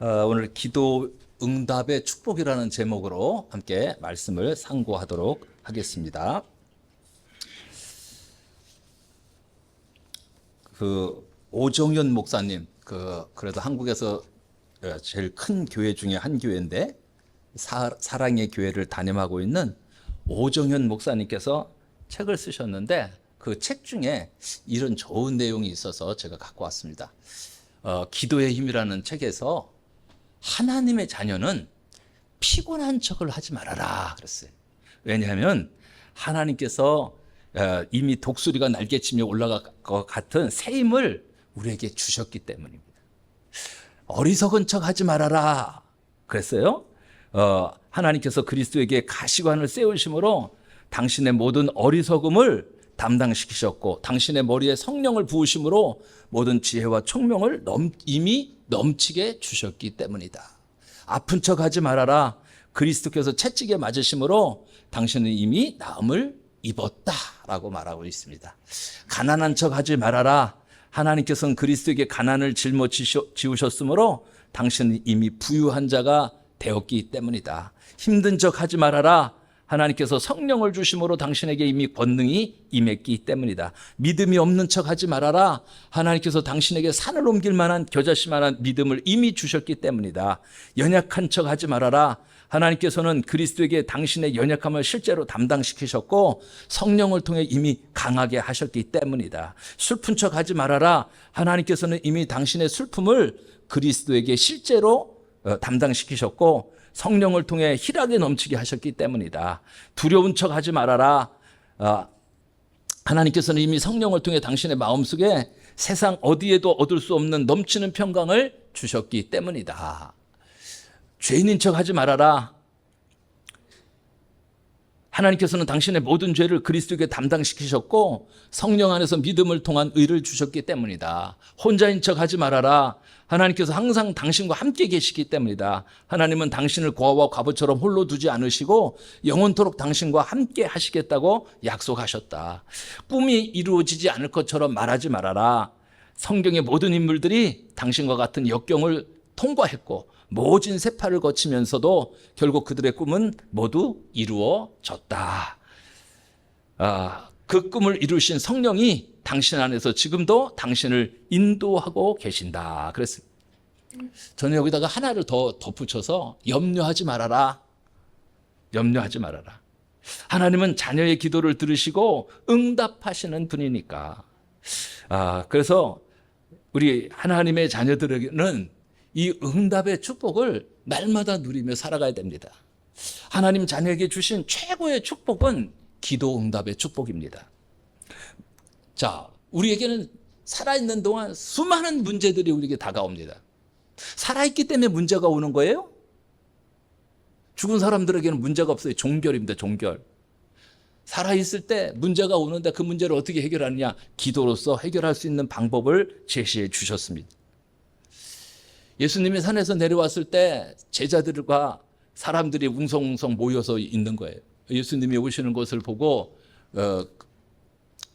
오늘 기도 응답의 축복이라는 제목으로 함께 말씀을 상고하도록 하겠습니다. 오정현 목사님, 그래도 한국에서 제일 큰 교회 중에 한 교회인데 사랑의 교회를 담임하고 있는 오정현 목사님께서 책을 쓰셨는데 그 책 중에 이런 좋은 내용이 있어서 제가 갖고 왔습니다. 기도의 힘이라는 책에서 하나님의 자녀는 피곤한 척을 하지 말아라 그랬어요. 왜냐하면 하나님께서 이미 독수리가 날개치며 올라갈 것 같은 새 힘을 우리에게 주셨기 때문입니다. 어리석은 척 하지 말아라 그랬어요. 하나님께서 그리스도에게 가시관을 세우심으로 당신의 모든 어리석음을 담당시키셨고 당신의 머리에 성령을 부으심으로 모든 지혜와 총명을 이미 넘치게 주셨기 때문이다. 아픈 척 하지 말아라. 그리스도께서 채찍에 맞으심으로 당신은 이미 나음을 입었다라고 말하고 있습니다. 가난한 척 하지 말아라. 하나님께서는 그리스도에게 가난을 짊어지우셨으므로 당신은 이미 부유한 자가 되었기 때문이다. 힘든 척 하지 말아라. 하나님께서 성령을 주심으로 당신에게 이미 권능이 임했기 때문이다. 믿음이 없는 척 하지 말아라. 하나님께서 당신에게 산을 옮길 만한 겨자씨만한 믿음을 이미 주셨기 때문이다. 연약한 척 하지 말아라. 하나님께서는 그리스도에게 당신의 연약함을 실제로 담당시키셨고 성령을 통해 이미 강하게 하셨기 때문이다. 슬픈 척 하지 말아라. 하나님께서는 이미 당신의 슬픔을 그리스도에게 실제로 담당시키셨고 성령을 통해 희락에 넘치게 하셨기 때문이다. 두려운 척 하지 말아라. 하나님께서는 이미 성령을 통해 당신의 마음속에 세상 어디에도 얻을 수 없는 넘치는 평강을 주셨기 때문이다. 죄인인 척 하지 말아라. 하나님께서는 당신의 모든 죄를 그리스도에게 담당시키셨고 성령 안에서 믿음을 통한 의를 주셨기 때문이다. 혼자인 척 하지 말아라. 하나님께서 항상 당신과 함께 계시기 때문이다. 하나님은 당신을 고아와 과부처럼 홀로 두지 않으시고 영원토록 당신과 함께 하시겠다고 약속하셨다. 꿈이 이루어지지 않을 것처럼 말하지 말아라. 성경의 모든 인물들이 당신과 같은 역경을 통과했고 모진 세파를 거치면서도 결국 그들의 꿈은 모두 이루어졌다. 그 꿈을 이루신 성령이 당신 안에서 지금도 당신을 인도하고 계신다. 그랬어요. 저는 여기다가 하나를 더 덧붙여서 염려하지 말아라. 염려하지 말아라. 하나님은 자녀의 기도를 들으시고 응답하시는 분이니까. 그래서 우리 하나님의 자녀들에게는 이 응답의 축복을 날마다 누리며 살아가야 됩니다. 하나님 자녀에게 주신 최고의 축복은 기도 응답의 축복입니다. 자, 우리에게는 살아있는 동안 수많은 문제들이 우리에게 다가옵니다. 살아있기 때문에 문제가 오는 거예요? 죽은 사람들에게는 문제가 없어요. 종결입니다. 종결. 살아있을 때 문제가 오는데 그 문제를 어떻게 해결하느냐? 기도로서 해결할 수 있는 방법을 제시해 주셨습니다. 예수님이 산에서 내려왔을 때 제자들과 사람들이 웅성웅성 모여서 있는 거예요. 예수님이 오시는 것을 보고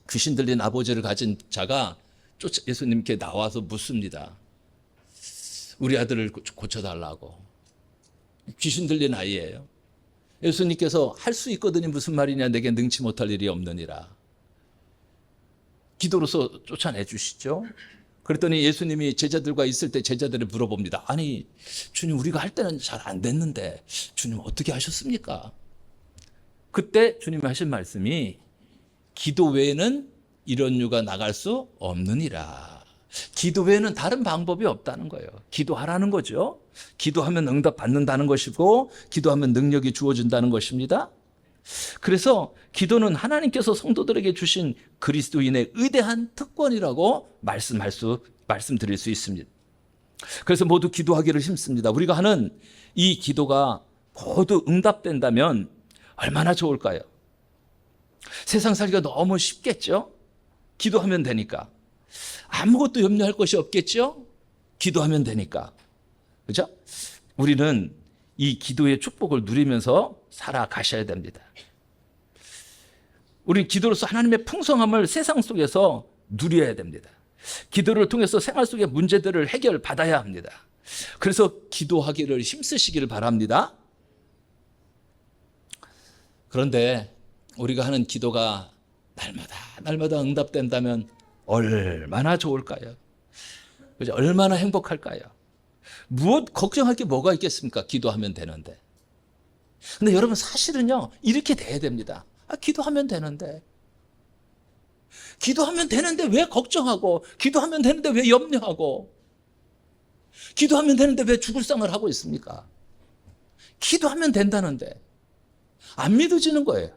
귀신 들린 아버지를 가진 자가 예수님께 나와서 묻습니다. 우리 아들을 고쳐달라고. 귀신 들린 아이예요. 예수님께서 할 수 있거든요. 무슨 말이냐. 내게 능치 못할 일이 없느니라. 기도로서 쫓아내 주시죠. 그랬더니 예수님이 제자들과 있을 때 제자들을 물어봅니다. 아니 주님 우리가 할 때는 잘 안 됐는데 주님 어떻게 하셨습니까? 그때 주님이 하신 말씀이 기도 외에는 이런 유가 나갈 수 없느니라. 기도 외에는 다른 방법이 없다는 거예요. 기도하라는 거죠. 기도하면 응답 받는다는 것이고 기도하면 능력이 주어진다는 것입니다. 그래서 기도는 하나님께서 성도들에게 주신 그리스도인의 위대한 특권이라고 말씀드릴 수 있습니다. 그래서 모두 기도하기를 힘씁니다. 우리가 하는 이 기도가 모두 응답된다면 얼마나 좋을까요? 세상 살기가 너무 쉽겠죠? 기도하면 되니까. 아무것도 염려할 것이 없겠죠? 기도하면 되니까. 그죠? 우리는 이 기도의 축복을 누리면서 살아가셔야 됩니다. 우리는 기도로서 하나님의 풍성함을 세상 속에서 누려야 됩니다. 기도를 통해서 생활 속의 문제들을 해결받아야 합니다. 그래서 기도하기를 힘쓰시기를 바랍니다. 그런데 우리가 하는 기도가 날마다 응답된다면 얼마나 좋을까요? 그죠? 얼마나 행복할까요? 무엇 걱정할 게 뭐가 있겠습니까? 기도하면 되는데. 근데 여러분 사실은요, 이렇게 돼야 됩니다. 기도하면 되는데. 기도하면 되는데 왜 걱정하고, 기도하면 되는데 왜 염려하고, 기도하면 되는데 왜 죽을 상을 하고 있습니까? 기도하면 된다는데 안 믿어지는 거예요.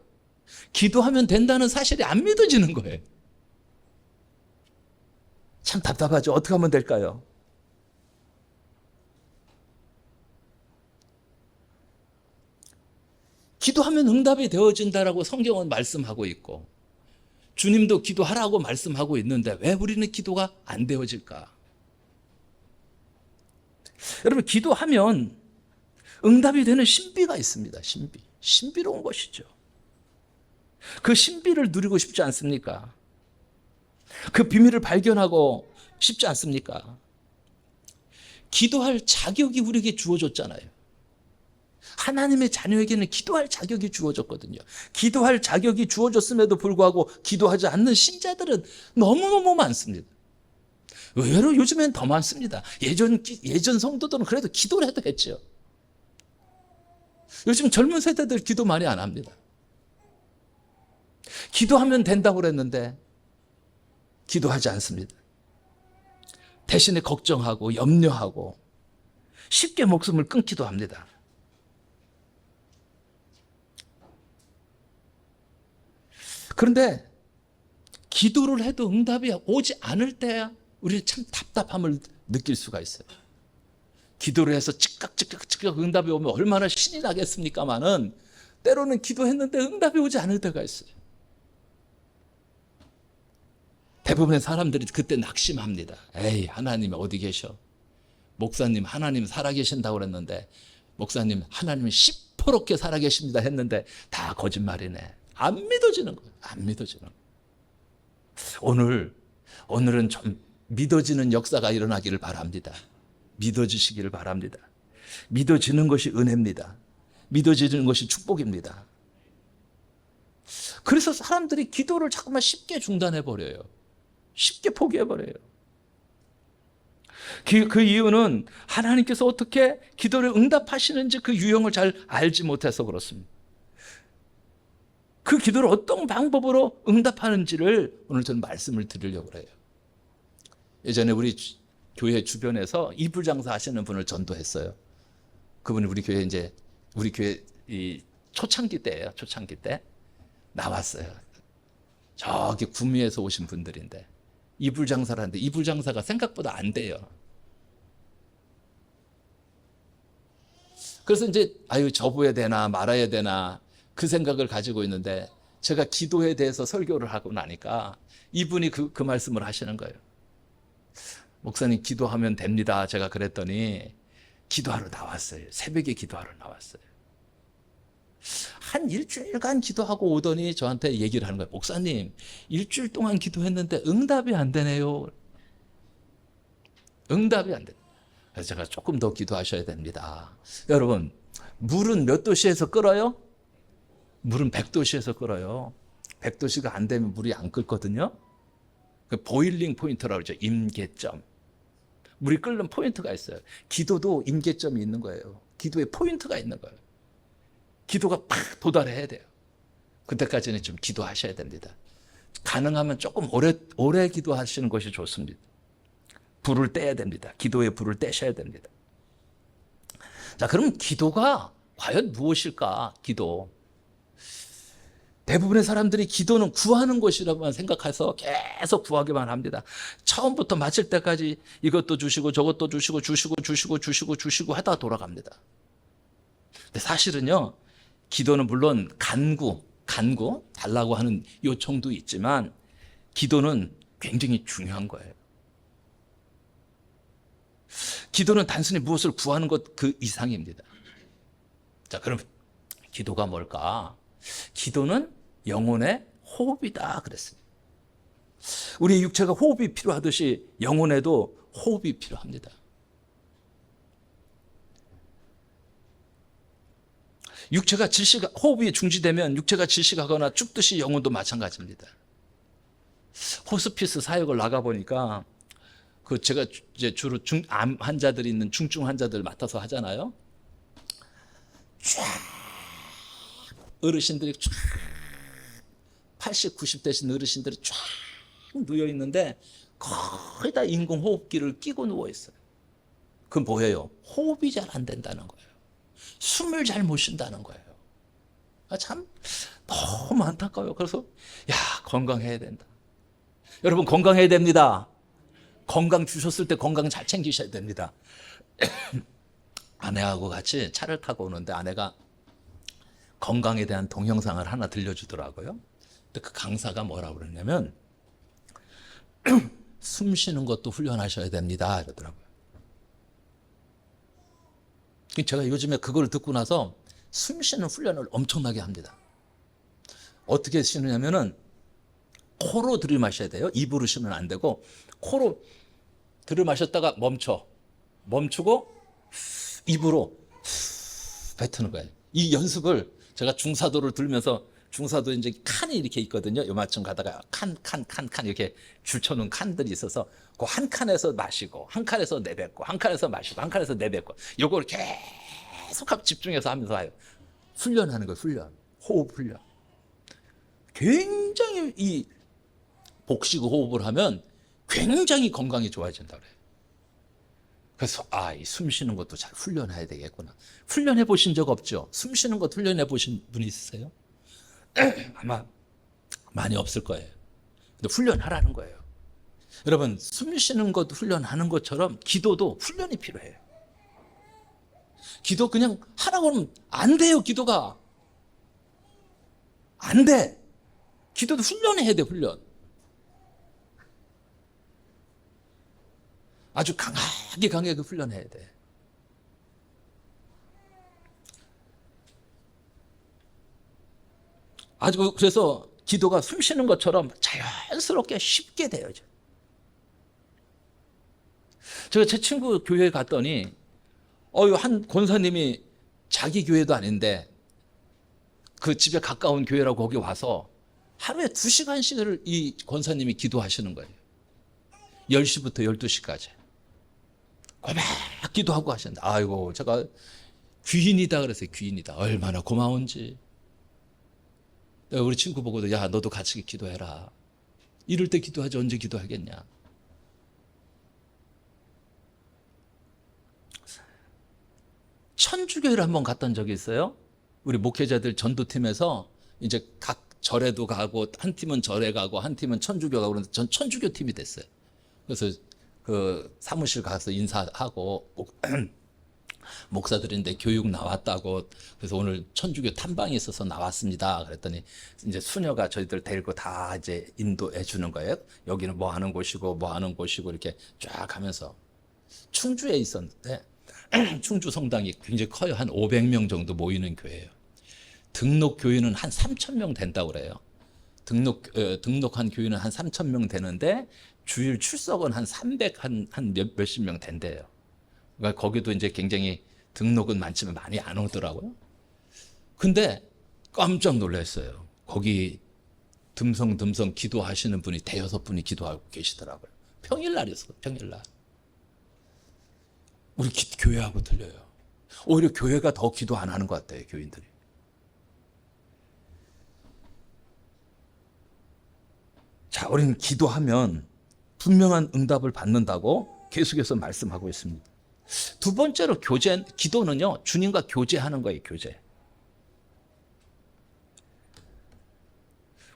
기도하면 된다는 사실이 안 믿어지는 거예요. 참 답답하죠. 어떻게 하면 될까요? 기도하면 응답이 되어진다라고 성경은 말씀하고 있고, 주님도 기도하라고 말씀하고 있는데 왜 우리는 기도가 안 되어질까? 여러분, 기도하면 응답이 되는 신비가 있습니다. 신비로운 것이죠. 그 신비를 누리고 싶지 않습니까? 그 비밀을 발견하고 싶지 않습니까? 기도할 자격이 우리에게 주어졌잖아요. 하나님의 자녀에게는 기도할 자격이 주어졌거든요. 기도할 자격이 주어졌음에도 불구하고 기도하지 않는 신자들은 너무너무 많습니다. 의외로 요즘엔 더 많습니다. 예전 성도들은 그래도 기도를 해도 했죠. 요즘 젊은 세대들 기도 많이 안 합니다. 기도하면 된다고 그랬는데 기도하지 않습니다. 대신에 걱정하고 염려하고 쉽게 목숨을 끊기도 합니다. 그런데 기도를 해도 응답이 오지 않을 때야 우리는 참 답답함을 느낄 수가 있어요. 기도를 해서 즉각 응답이 오면 얼마나 신이 나겠습니까마는 때로는 기도했는데 응답이 오지 않을 때가 있어요. 대부분의 사람들이 그때 낙심합니다. 에이, 하나님 어디 계셔? 목사님, 하나님 살아계신다고 그랬는데, 목사님, 하나님은 시퍼렇게 살아계십니다 했는데 다 거짓말이네. 안 믿어지는 거예요. 안 믿어지는 거예요. 오늘은 좀 믿어지는 역사가 일어나기를 바랍니다. 믿어지시기를 바랍니다. 믿어지는 것이 은혜입니다. 믿어지는 것이 축복입니다. 그래서 사람들이 기도를 자꾸만 쉽게 중단해버려요. 쉽게 포기해버려요. 그 이유는 하나님께서 어떻게 기도를 응답하시는지 그 유형을 잘 알지 못해서 그렇습니다. 그 기도를 어떤 방법으로 응답하는지를 오늘 저는 말씀을 드리려고 해요. 예전에 우리 교회 주변에서 이불 장사 하시는 분을 전도했어요. 그분이 우리 교회 이 초창기 때예요. 초창기 때 나왔어요. 저기 구미에서 오신 분들인데 이불 장사를 하는데 이불 장사가 생각보다 안 돼요. 그래서 이제 접어야 되나 말아야 되나 그 생각을 가지고 있는데 제가 기도에 대해서 설교를 하고 나니까 이분이 그 말씀을 하시는 거예요. 목사님 기도하면 됩니다. 제가 그랬더니 기도하러 나왔어요. 새벽에 기도하러 나왔어요. 한 일주일간 기도하고 오더니 저한테 얘기를 하는 거예요. 목사님, 일주일 동안 기도했는데 응답이 안 되네요. 응답이 안 돼요. 그래서 제가 조금 더 기도하셔야 됩니다. 여러분, 물은 몇 도씨에서 끓어요? 물은 100도씨에서 끓어요. 100도씨가 안 되면 물이 안 끓거든요. 그 보일링 포인트라고 그러죠. 임계점. 물이 끓는 포인트가 있어요. 기도도 임계점이 있는 거예요. 기도에 포인트가 있는 거예요. 기도가 팍 도달해야 돼요. 그때까지는 좀 기도하셔야 됩니다. 가능하면 조금 오래 기도하시는 것이 좋습니다. 불을 떼야 됩니다. 기도의 불을 떼셔야 됩니다. 자, 그럼 기도가 과연 무엇일까? 기도. 대부분의 사람들이 기도는 구하는 것이라고만 생각해서 계속 구하기만 합니다. 처음부터 마칠 때까지 이것도 주시고 저것도 주시고 하다가 돌아갑니다. 근데 사실은요, 기도는 물론 간구 달라고 하는 요청도 있지만 기도는 굉장히 중요한 거예요. 기도는 단순히 무엇을 구하는 것 그 이상입니다. 자, 그럼 기도가 뭘까? 기도는 영혼의 호흡이다 그랬습니다. 우리 육체가 호흡이 필요하듯이 영혼에도 호흡이 필요합니다. 육체가 질식, 호흡이 중지되면 육체가 질식하거나 죽듯이 영혼도 마찬가지입니다. 호스피스 사역을 나가보니까 그 제가 이제 주로 암 환자들이 있는 중증 환자들 맡아서 하잖아요. 쫙 어르신들이 쫙 80, 90 되신 어르신들이 쫙 누워 있는데 거의 다 인공호흡기를 끼고 누워 있어요. 그건 뭐예요? 호흡이 잘 안 된다는 거예요. 숨을 잘 못 쉰다는 거예요. 참 너무 안타까워요. 그래서 야, 건강해야 된다. 여러분, 건강해야 됩니다. 건강 주셨을 때 건강 잘 챙기셔야 됩니다. 아내하고 같이 차를 타고 오는데 아내가 건강에 대한 동영상을 하나 들려주더라고요. 근데 그 강사가 뭐라고 그러냐면 숨 쉬는 것도 훈련하셔야 됩니다 이러더라고요. 제가 요즘에 그걸 듣고 나서 숨 쉬는 훈련을 엄청나게 합니다. 어떻게 쉬느냐면은 코로 들이마셔야 돼요. 입으로 쉬면 안 되고 코로 들이마셨다가 멈추고 입으로 뱉는 거예요. 이 연습을 제가 중사도를 들면서, 중사도 이제 칸이 이렇게 있거든요. 요만큼 가다가 칸 이렇게 줄쳐놓은 칸들이 있어서 그 한 칸에서 마시고 한 칸에서 내뱉고 한 칸에서 마시고 한 칸에서 내뱉고 요걸 계속 집중해서 하면서 와요. 훈련하는 거예요. 훈련. 호흡 훈련. 굉장히 이 복식 호흡을 하면 굉장히 건강이 좋아진다 그래요. 그래서 이 숨 쉬는 것도 잘 훈련해야 되겠구나. 훈련해 보신 적 없죠? 숨 쉬는 것 훈련해 보신 분 있으세요? 아마 많이 없을 거예요. 근데 훈련하라는 거예요. 여러분, 숨 쉬는 것 훈련하는 것처럼 기도도 훈련이 필요해요. 기도 그냥 하라고 하면 안 돼요. 기도가 안 돼. 기도도 훈련해야 돼. 훈련. 아주 강하게 훈련해야 돼. 아주 그래서 기도가 숨 쉬는 것처럼 자연스럽게 쉽게 돼요. 제가 제 친구 교회에 갔더니 한 권사님이 자기 교회도 아닌데 그 집에 가까운 교회라고 거기 와서 하루에 2시간씩을 이 권사님이 기도하시는 거예요. 10시부터 12시까지. 고막 기도하고 하시는데, 아이고, 제가 귀인이다 그랬어요. 귀인이다. 얼마나 고마운지. 내가 우리 친구 보고도, 야, 너도 같이 기도해라. 이럴 때 기도하지 언제 기도하겠냐. 천주교회를 한번 갔던 적이 있어요. 우리 목회자들 전도팀에서 이제 각 절에도 가고, 한 팀은 절에 가고, 한 팀은 천주교 가고, 그런데 전 천주교 팀이 됐어요. 그래서 그 사무실 가서 인사하고, 목사들인데 교육 나왔다고, 그래서 오늘 천주교 탐방이 있어서 나왔습니다. 그랬더니 이제 수녀가 저희들 데리고 다 이제 인도해 주는 거예요. 여기는 뭐 하는 곳이고, 뭐 하는 곳이고, 이렇게 쫙 하면서. 충주에 있었는데, 충주 성당이 굉장히 커요. 한 500명 정도 모이는 교회예요. 등록 교인은 한 3,000명 된다고 그래요. 등록한 교인은 한 3,000명 되는데 주일 출석은 한 300, 한 몇십 명 된대요. 그러니까 거기도 이제 굉장히 등록은 많지만 많이 안 오더라고요. 근데 깜짝 놀랐어요. 거기 듬성듬성 기도하시는 분이 5-6분이 기도하고 계시더라고요. 평일날이었어요. 평일날. 우리 교회하고 틀려요. 오히려 교회가 더 기도 안 하는 것 같아요. 교인들이. 자, 우리는 기도하면 분명한 응답을 받는다고 계속해서 말씀하고 있습니다. 두 번째로 기도는요, 주님과 교제하는 거예요. 교제.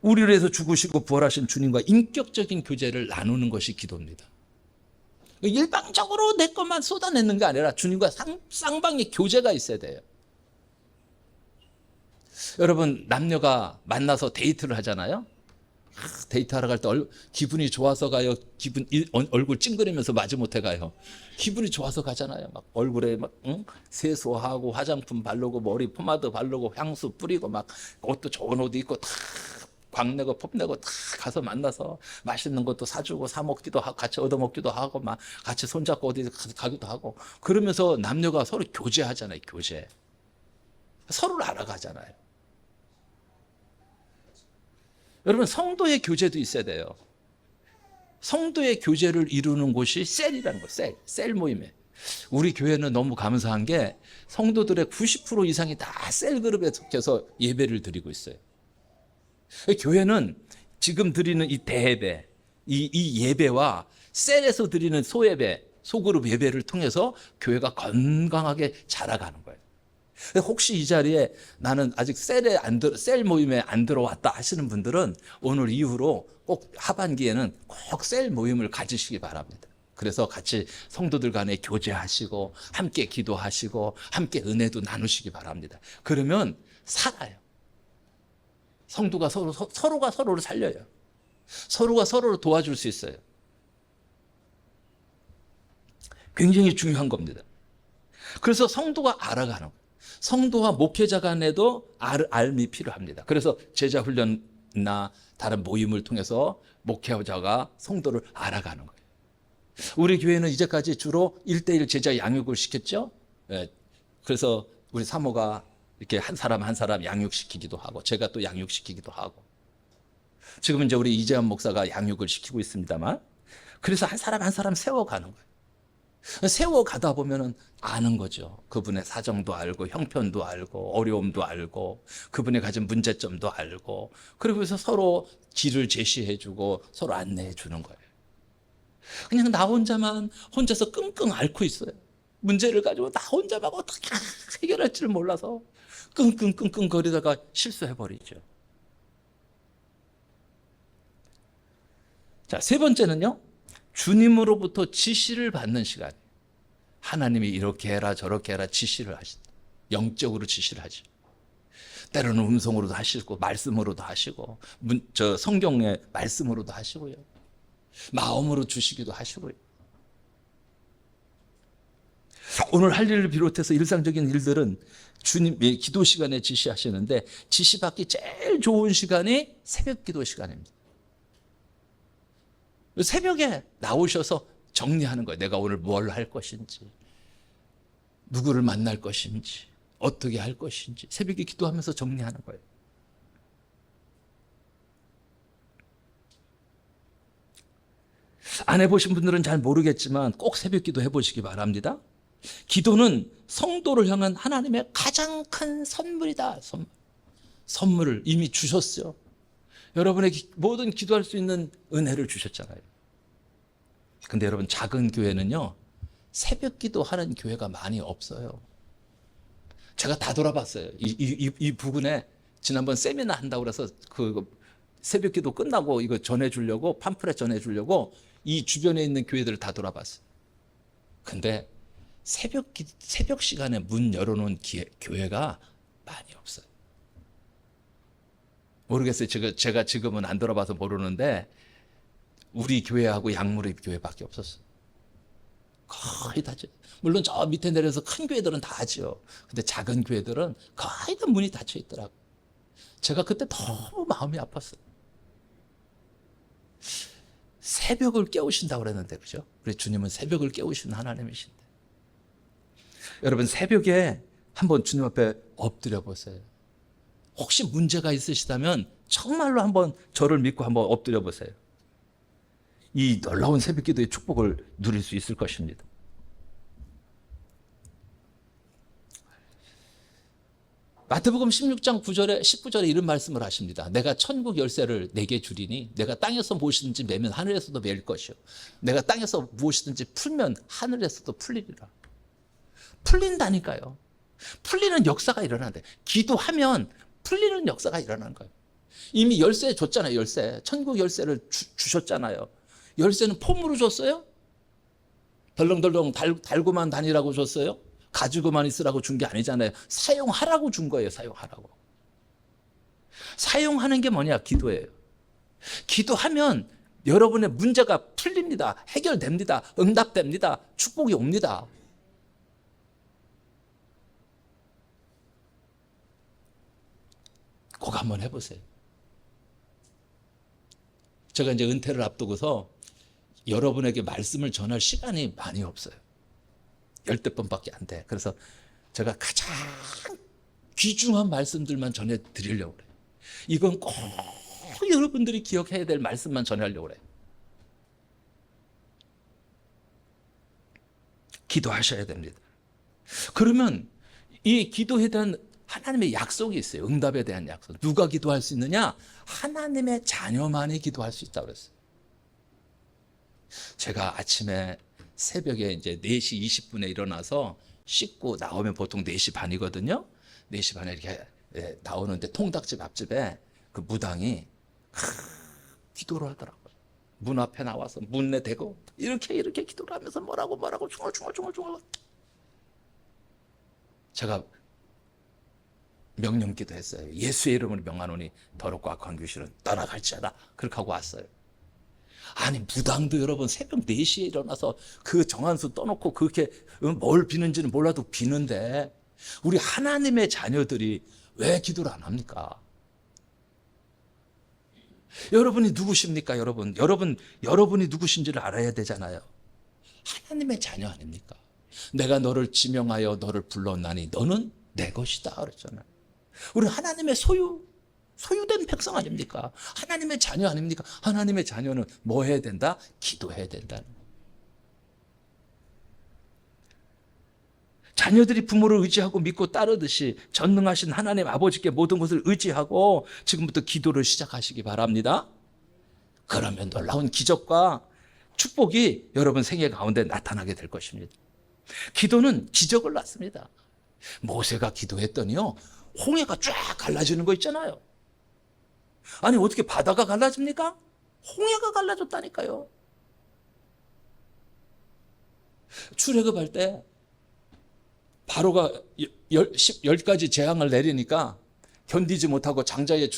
우리를 위해서 죽으시고 부활하신 주님과 인격적인 교제를 나누는 것이 기도입니다. 일방적으로 내 것만 쏟아내는 게 아니라 주님과 쌍방의 교제가 있어야 돼요. 여러분, 남녀가 만나서 데이트를 하잖아요. 데이트하러 갈 때 기분이 좋아서 가요? 얼굴 찡그리면서 마지못해 가요? 기분이 좋아서 가잖아요. 막 얼굴에 막 세수하고 화장품 바르고 머리 포마드 바르고 향수 뿌리고 막 옷도 좋은 옷 입고 다 광내고 폼내고 다 가서 만나서 맛있는 것도 사주고 사 먹기도 하고 같이 얻어 먹기도 하고 막 같이 손잡고 어디 가기도 하고 그러면서 남녀가 서로 교제하잖아요. 교제. 서로를 알아가잖아요. 여러분, 성도의 교제도 있어야 돼요. 성도의 교제를 이루는 곳이 셀이라는 거예요. 셀 모임에. 우리 교회는 너무 감사한 게 성도들의 90% 이상이 다 셀 그룹에 속해서 예배를 드리고 있어요. 교회는 지금 드리는 이 대예배, 이 예배와 셀에서 드리는 소예배, 소그룹 예배를 통해서 교회가 건강하게 자라가는 거예요. 혹시 이 자리에 나는 아직 셀 모임에 안 들어왔다 하시는 분들은 오늘 이후로 꼭 하반기에는 꼭 셀 모임을 가지시기 바랍니다. 그래서 같이 성도들 간에 교제하시고 함께 기도하시고 함께 은혜도 나누시기 바랍니다. 그러면 살아요. 성도가 서로가 서로를 살려요. 서로가 서로를 도와줄 수 있어요. 굉장히 중요한 겁니다. 그래서 성도가 알아가는 거예요. 성도와 목회자 간에도 알미 필요합니다. 그래서 제자 훈련이나 다른 모임을 통해서 목회자가 성도를 알아가는 거예요. 우리 교회는 이제까지 주로 1:1 제자 양육을 시켰죠. 그래서 우리 사모가 이렇게 한 사람 한 사람 양육시키기도 하고 제가 또 양육시키기도 하고 지금은 이제 우리 이재환 목사가 양육을 시키고 있습니다만 그래서 한 사람 한 사람 세워가는 거예요. 세워가다 보면은 아는 거죠. 그분의 사정도 알고 형편도 알고 어려움도 알고 그분의 가진 문제점도 알고 그러면서 서로 길을 제시해주고 서로 안내해주는 거예요. 그냥 나 혼자서 끙끙 앓고 있어요. 문제를 가지고 나 혼자만 어떻게 해결할 줄 몰라서 끙끙 거리다가 실수해버리죠. 자, 세 번째는요. 주님으로부터 지시를 받는 시간이에요. 하나님이 이렇게 해라 저렇게 해라 지시를 하신다. 영적으로 지시를 하죠. 때로는 음성으로도 하시고 말씀으로도 하시고 성경의 말씀으로도 하시고요. 마음으로 주시기도 하시고요. 오늘 할 일을 비롯해서 일상적인 일들은 주님의 기도 시간에 지시하시는데 지시받기 제일 좋은 시간이 새벽 기도 시간입니다. 새벽에 나오셔서 정리하는 거예요. 내가 오늘 뭘 할 것인지, 누구를 만날 것인지, 어떻게 할 것인지 새벽에 기도하면서 정리하는 거예요. 안 해보신 분들은 잘 모르겠지만 꼭 새벽 기도 해보시기 바랍니다. 기도는 성도를 향한 하나님의 가장 큰 선물이다. 선물을 이미 주셨어요. 여러분에게 모든 기도할 수 있는 은혜를 주셨잖아요. 근데 여러분 작은 교회는요. 새벽 기도하는 교회가 많이 없어요. 제가 다 돌아봤어요. 이 부근에 지난번 세미나 한다고 그래서 그 새벽 기도 끝나고 이거 전해주려고 팜플렛 전해주려고 이 주변에 있는 교회들을 다 돌아봤어요. 근데 새벽 시간에 문 열어놓은 교회가 많이 없어요. 모르겠어요. 제가 지금은 안 들어봐서 모르는데 우리 교회하고 양무립 교회밖에 없었어요. 거의 다죠. 물론 저 밑에 내려서 큰 교회들은 다 하죠. 근데 작은 교회들은 거의 다 문이 닫혀 있더라고요. 제가 그때 너무 마음이 아팠어요. 새벽을 깨우신다고 그랬는데 그죠? 우리 주님은 새벽을 깨우시는 하나님이신데 여러분 새벽에 한번 주님 앞에 엎드려 보세요. 혹시 문제가 있으시다면 정말로 한번 저를 믿고 한번 엎드려 보세요. 이 놀라운 새벽 기도의 축복을 누릴 수 있을 것입니다. 마태복음 16장 9절에 19절에 이런 말씀을 하십니다. 내가 천국 열쇠를 내게 주리니 내가 땅에서 무엇이든지 매면 하늘에서도 매일 것이요 내가 땅에서 무엇이든지 풀면 하늘에서도 풀리리라. 풀린다니까요. 풀리는 역사가 일어나는데 기도하면 풀리는 역사가 일어나는 거예요. 이미 열쇠 줬잖아요. 열쇠. 천국 열쇠를 주셨잖아요. 열쇠는 폼으로 줬어요? 덜렁덜렁 달고만 다니라고 줬어요? 가지고만 있으라고 준 게 아니잖아요. 사용하라고 준 거예요. 사용하라고. 사용하는 게 뭐냐? 기도예요. 기도하면 여러분의 문제가 풀립니다. 해결됩니다. 응답됩니다. 축복이 옵니다. 꼭 한번 해보세요. 제가 이제 은퇴를 앞두고서 여러분에게 말씀을 전할 시간이 많이 없어요. 10번밖에 안 돼. 그래서 제가 가장 귀중한 말씀들만 전해드리려고 그래요. 이건 꼭 여러분들이 기억해야 될 말씀만 전하려고 그래요. 기도하셔야 됩니다. 그러면 이 기도에 대한 하나님의 약속이 있어요. 응답에 대한 약속. 누가 기도할 수 있느냐? 하나님의 자녀만이 기도할 수 있다고 그랬어요. 제가 아침에 새벽에 이제 4시 20분에 일어나서 씻고 나오면 보통 4시 반이거든요. 4시 반에 이렇게 나오는데 통닭집 앞집에 그 무당이 기도를 하더라고요. 문 앞에 나와서 문에 대고 이렇게 기도를 하면서 뭐라고 중얼중얼 제가 명령 기도했어요. 예수의 이름으로 명하노니 더럽고 악한 귀신은 떠나갈지어다. 그렇게 하고 왔어요. 아니 무당도 여러분 새벽 4시에 일어나서 그 정한수 떠놓고 그렇게 뭘 비는지는 몰라도 비는데 우리 하나님의 자녀들이 왜 기도를 안 합니까? 여러분이 누구십니까? 여러분이 누구신지를 알아야 되잖아요. 하나님의 자녀 아닙니까? 내가 너를 지명하여 너를 불렀나니 너는 내 것이다 그랬잖아요. 우리 하나님의 소유된 백성 아닙니까? 하나님의 자녀 아닙니까? 하나님의 자녀는 뭐 해야 된다? 기도해야 된다는 거예요. 자녀들이 부모를 의지하고 믿고 따르듯이 전능하신 하나님 아버지께 모든 것을 의지하고 지금부터 기도를 시작하시기 바랍니다. 그러면 놀라운 기적과 축복이 여러분 생애 가운데 나타나게 될 것입니다. 기도는 기적을 낳습니다. 모세가 기도했더니요, 홍해가 쫙 갈라지는 거 있잖아요. 아니 어떻게 바다가 갈라집니까? 홍해가 갈라졌다니까요. 출애굽할 때 바로가 10가지 재앙을 내리니까 견디지 못하고 장자의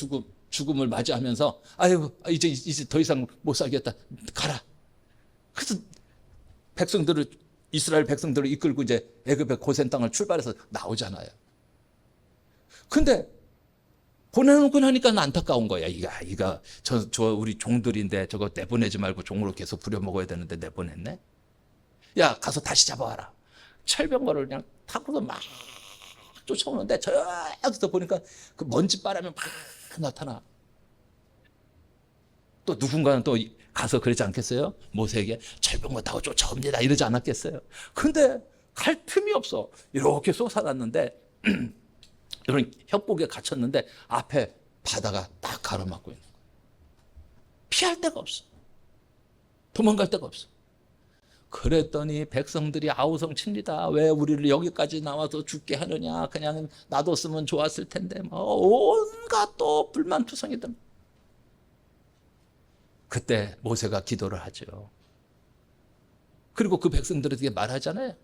죽음을 맞이하면서 아유 이제 더 이상 못 살겠다 가라. 그래서 이스라엘 백성들을 이끌고 이제 애굽의 고센 땅을 출발해서 나오잖아요. 근데 보내놓고 나니까 안타까운 거야. 저 우리 종들인데 저거 내보내지 말고 종으로 계속 부려먹어야 되는데 내보냈네. 야 가서 다시 잡아와라. 철병거를 그냥 타고서 막 쫓아오는데 저기서 보니까 그 먼지바람이 막 나타나. 또 누군가는 또 가서 그러지 않겠어요? 모세에게 철병거 타고 쫓아옵니다 이러지 않았겠어요? 근데 갈 틈이 없어. 이렇게 솟아났는데 이런 협곡에 갇혔는데 앞에 바다가 딱 가로막고 있는 거예요. 피할 데가 없어. 도망갈 데가 없어. 그랬더니 백성들이 아우성 칩니다. 왜 우리를 여기까지 나와서 죽게 하느냐. 그냥 놔뒀으면 좋았을 텐데. 온갖 또 불만투성이들. 그때 모세가 기도를 하죠. 그리고 그 백성들에게 말하잖아요.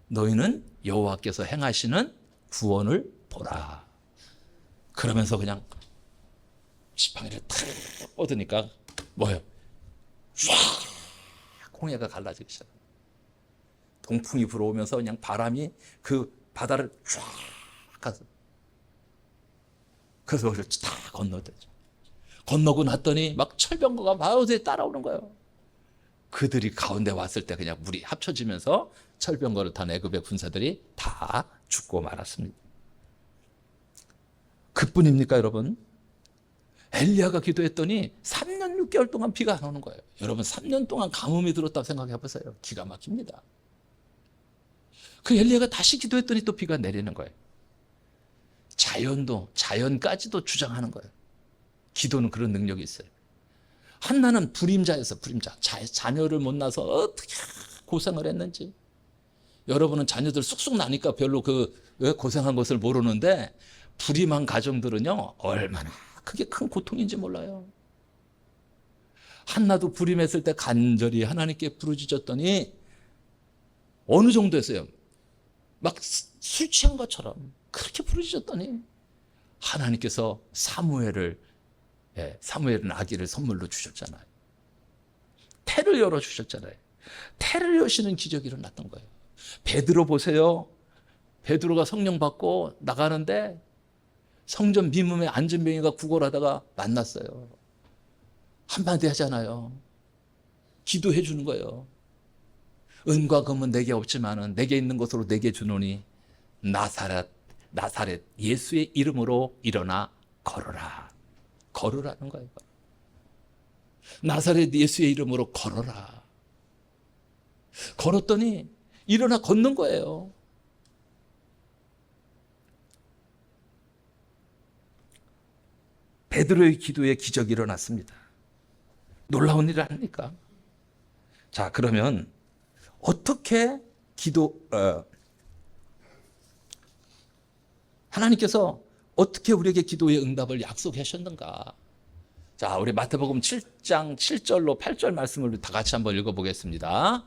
너희는 여호와께서 행하시는 구원을 보라. 그러면서 그냥 지팡이를 탁 뻗으니까 뭐예요? 쫙 홍해가 갈라지기 시작. 동풍이 불어오면서 그냥 바람이 그 바다를 쫙 가서 그래서 그걸 다 건너대죠. 건너고 났더니 막 철병거가 마우스에 따라오는 거예요. 그들이 가운데 왔을 때 그냥 물이 합쳐지면서 철병거를 탄 애굽의 군사들이 다 죽고 말았습니다. 그뿐입니까 여러분? 엘리야가 기도했더니 3년 6개월 동안 비가 안 오는 거예요. 여러분 3년 동안 가뭄이 들었다고 생각해 보세요. 기가 막힙니다. 그 엘리야가 다시 기도했더니 또 비가 내리는 거예요. 자연까지도 주장하는 거예요. 기도는 그런 능력이 있어요. 한나는 불임자였어. 자녀를 못 낳아서 어떻게 고생을 했는지. 여러분은 자녀들 쑥쑥 나니까 별로 고생한 것을 모르는데 불임한 가정들은요 얼마나 그게 큰 고통인지 몰라요. 한나도 불임했을 때 간절히 하나님께 부르짖었더니 어느 정도였어요? 막 술 취한 것처럼 그렇게 부르짖었더니 하나님께서 사무엘은 아기를 선물로 주셨잖아요. 태를 열어주셨잖아요. 태를 여시는 기적이 일어났던 거예요. 베드로 보세요. 베드로가 성령 받고 나가는데 성전 미문에 안전병이가 구걸하다가 만났어요. 한마디 하잖아요. 기도해 주는 거예요. 은과 금은 내게 없지만은 내게 있는 것으로 내게 주노니 나사렛 나사렛 예수의 이름으로 일어나 걸어라. 걸으라는 거예요. 나사렛 예수의 이름으로 걸어라. 걸었더니 일어나 걷는 거예요. 베드로의 기도에 기적이 일어났습니다. 놀라운 일 아닙니까? 자, 그러면 어떻게 하나님께서 어떻게 우리에게 기도의 응답을 약속하셨는가? 자, 우리 마태복음 7장 7절로 8절 말씀을 다 같이 한번 읽어보겠습니다.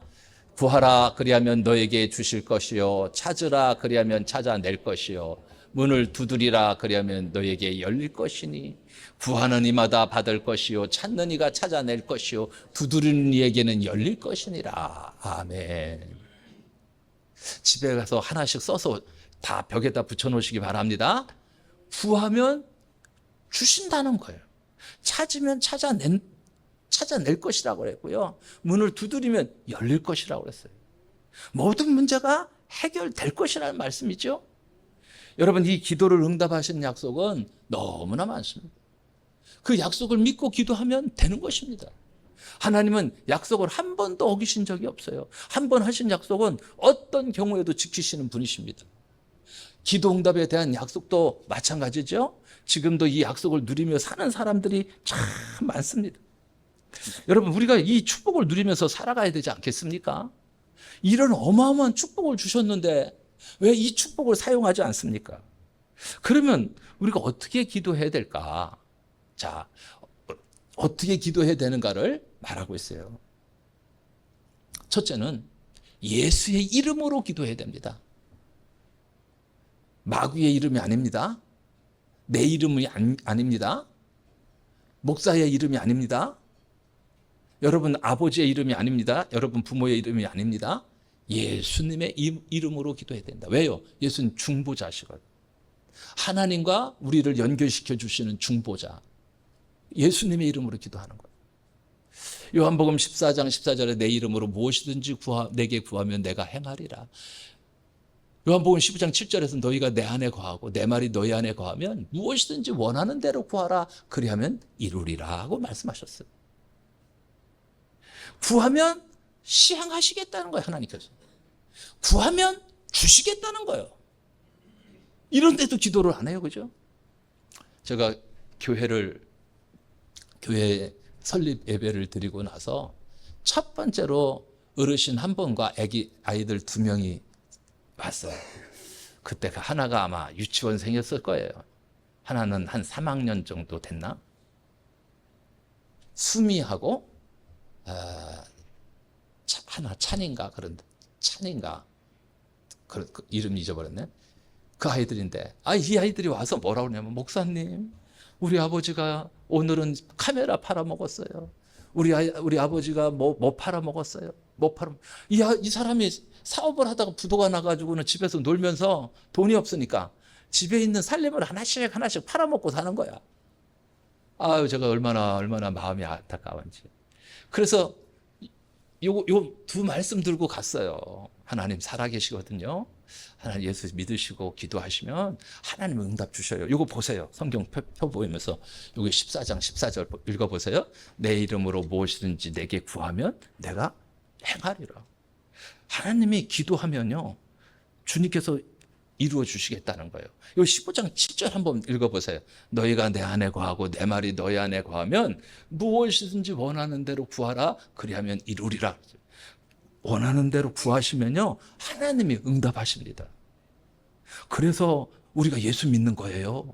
구하라 그리하면 너에게 주실 것이요 찾으라 그리하면 찾아낼 것이요 문을 두드리라 그리하면 너에게 열릴 것이니 구하는 이마다 받을 것이요 찾는 이가 찾아낼 것이요 두드리는 이에게는 열릴 것이니라. 아멘. 집에 가서 하나씩 써서 다 벽에다 붙여놓으시기 바랍니다. 구하면 주신다는 거예요. 찾으면 찾아낼 것이라고 그랬고요. 문을 두드리면 열릴 것이라고 그랬어요. 모든 문제가 해결될 것이라는 말씀이죠. 여러분, 이 기도를 응답하신 약속은 너무나 많습니다. 그 약속을 믿고 기도하면 되는 것입니다. 하나님은 약속을 한 번도 어기신 적이 없어요. 한 번 하신 약속은 어떤 경우에도 지키시는 분이십니다. 기도 응답에 대한 약속도 마찬가지죠. 지금도 이 약속을 누리며 사는 사람들이 참 많습니다. 여러분, 우리가 이 축복을 누리면서 살아가야 되지 않겠습니까? 이런 어마어마한 축복을 주셨는데 왜 이 축복을 사용하지 않습니까? 그러면 우리가 어떻게 기도해야 될까? 자, 어떻게 기도해야 되는가를 말하고 있어요. 첫째는 예수의 이름으로 기도해야 됩니다. 마귀의 이름이 아닙니다. 내 이름이 아닙니다. 목사의 이름이 아닙니다. 여러분 아버지의 이름이 아닙니다. 여러분 부모의 이름이 아닙니다. 예수님의 이름으로 기도해야 된다. 왜요? 예수는 중보자시거든요. 하나님과 우리를 연결시켜 주시는 중보자. 예수님의 이름으로 기도하는 거예요. 요한복음 14장 14절에 내 이름으로 무엇이든지 내게 구하면 내가 행하리라. 요한복음 15장 7절에서 너희가 내 안에 거하고 내 말이 너희 안에 거하면 무엇이든지 원하는 대로 구하라. 그리하면 이루리라 하고 말씀하셨어요. 구하면 시행하시겠다는 거예요. 하나님께서. 구하면 주시겠다는 거예요. 이런데도 기도를 안 해요. 그죠? 제가 교회 설립 예배를 드리고 나서 첫 번째로 어르신 한 분과 아이들 2명이 왔어요. 그때 하나가 아마 유치원생이었을 거예요. 하나는 한 3학년 정도 됐나? 수미하고 하나 찬인가 그 이름 잊어버렸네. 그 아이들인데 이 아이들이 와서 뭐라고 그러냐면 목사님 우리 아버지가 오늘은 카메라 팔아먹었어요. 우리 아버지가 뭐 팔아먹었어요. 이 사람이 사업을 하다가 부도가 나가지고는 집에서 놀면서 돈이 없으니까 집에 있는 살림을 하나씩 팔아먹고 사는 거야. 아유, 제가 얼마나 마음이 안타까운지. 그래서 요 2 말씀 들고 갔어요. 하나님 살아계시거든요. 하나님 예수 믿으시고 기도하시면 하나님 응답 주셔요. 요거 보세요. 성경 펴 보이면서 요게 14장 14절 읽어보세요. 내 이름으로 무엇이든지 내게 구하면 내가 행하리라. 하나님이 기도하면요 주님께서 이루어 주시겠다는 거예요. 요 15장 7절 한번 읽어보세요. 너희가 내 안에 거하고 내 말이 너희 안에 거하면 무엇이든지 원하는 대로 구하라. 그리하면 이루리라. 원하는 대로 구하시면요 하나님이 응답하십니다. 그래서 우리가 예수 믿는 거예요.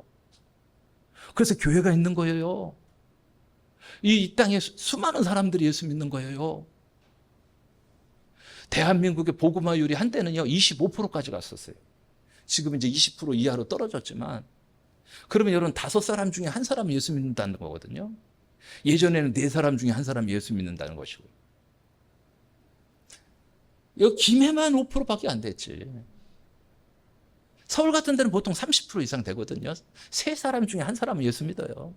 그래서 교회가 있는 거예요. 이 땅에 수많은 사람들이 예수 믿는 거예요. 대한민국의 복음화율이 한때는요 25%까지 갔었어요. 지금 이제 20% 이하로 떨어졌지만, 그러면 여러분 5사람 중에 1사람이 예수 믿는다는 거거든요. 예전에는 4사람 중에 1사람이 예수 믿는다는 것이고, 여기 김해만 5%밖에 안 됐지. 서울 같은 데는 보통 30% 이상 되거든요. 3사람 중에 1사람은 예수 믿어요.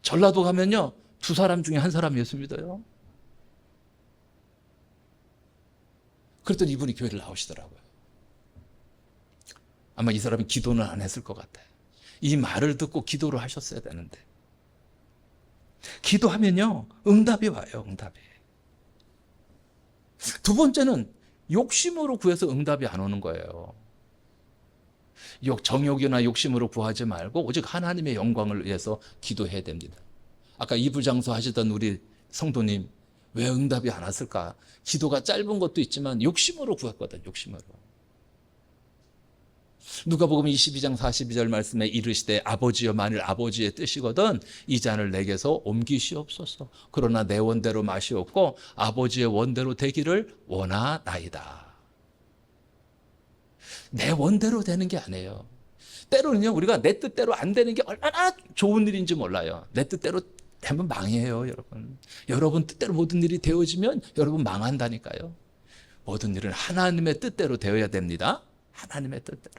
전라도 가면요 2사람 중에 1사람이 예수 믿어요. 그랬더니 이분이 교회를 나오시더라고요. 아마 이 사람이 기도는 안 했을 것 같아요. 이 말을 듣고 기도를 하셨어야 되는데. 기도하면요, 응답이 와요, 응답이. 두 번째는 욕심으로 구해서 응답이 안 오는 거예요. 정욕이나 욕심으로 구하지 말고 오직 하나님의 영광을 위해서 기도해야 됩니다. 아까 이부장수 하시던 우리 성도님, 왜 응답이 안 왔을까? 기도가 짧은 것도 있지만 욕심으로 구했거든, 욕심으로. 누가복음 22장 42절 말씀에 이르시되 아버지여 만일 아버지의 뜻이거든 이 잔을 내게서 옮기시옵소서. 그러나 내 원대로 마시옵고 아버지의 원대로 되기를 원하나이다. 내 원대로 되는 게 아니에요. 때로는요, 우리가 내 뜻대로 안 되는 게 얼마나 좋은 일인지 몰라요. 내 뜻대로 되면 망해요, 여러분. 여러분 뜻대로 모든 일이 되어지면 여러분 망한다니까요. 모든 일은 하나님의 뜻대로 되어야 됩니다. 하나님의 뜻대로.